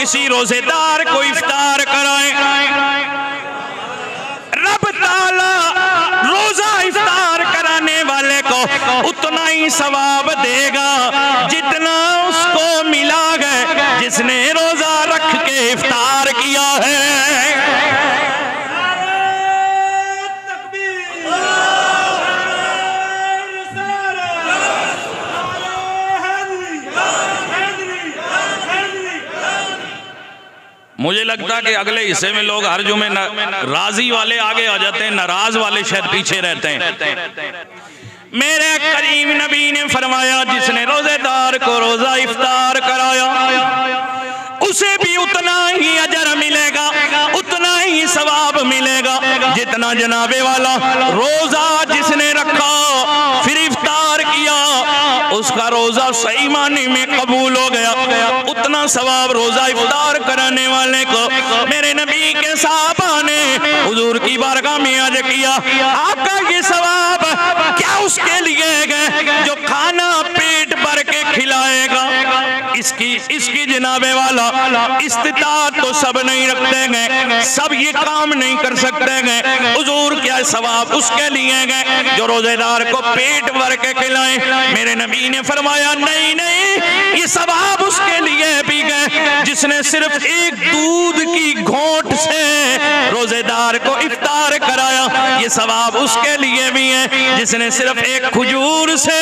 किसी रोजेदार को इफ्तार कराएं, रब ताला रोजा इफ्तार कराने वाले को उतना ही सवाब देगा जितना उसको मिला है जिसने रोजा रख के इफ्तार किया है। मुझे लगता कि अगले हिस्से में लोग हर जुमे राजी वाले आगे आ जाते हैं, नाराज वाले शायद पीछे रहते हैं। मेरे करीम नबी ने फरमाया जिसने रोजेदार को रोजा इफ्तार कराया उसे भी उतना ही अजर मिलेगा, उतना ही सवाब मिलेगा जितना जनाबे वाला रोजा जिसने रखा फिर इफ्तार किया उसका रोजा सही मानी में कबूल हो गया, उतना सवाब रोजा इफ्तार कराने वाले को मेरे नबी के साहबा ने हुजूर की बारगाह में अर्ज किया, आपका ये सवाब क्या उसके लिए है जो खाना पेट भर के खिलाएगा। इसकी जनाबे वाला इस्तिताअत तो सब नहीं रखते हैं, सब ये काम नहीं कर सकते हैं। हुजूर क्या सवाब उसके लिए गए जो रोजेदार को पेट भर के खिलाए। मेरे नबी ने फरमाया नहीं नहीं, ये सवाब उसके लिए भी गए जिसने सिर्फ एक दूध की घोंट से रोजेदार को इफ्तार कराया, ये सवाब उसके लिए भी है जिसने सिर्फ एक खजूर से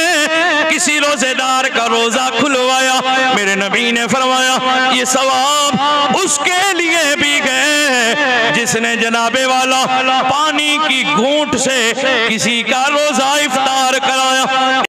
किसी रोजेदार का रोजा खुलवाया। मेरे नबी ने फरमाया ये सवाब उसके लिए भी गए जिसने जनाबे वाला पानी की घूंट से किसी का रोजा इफ्तार कराया।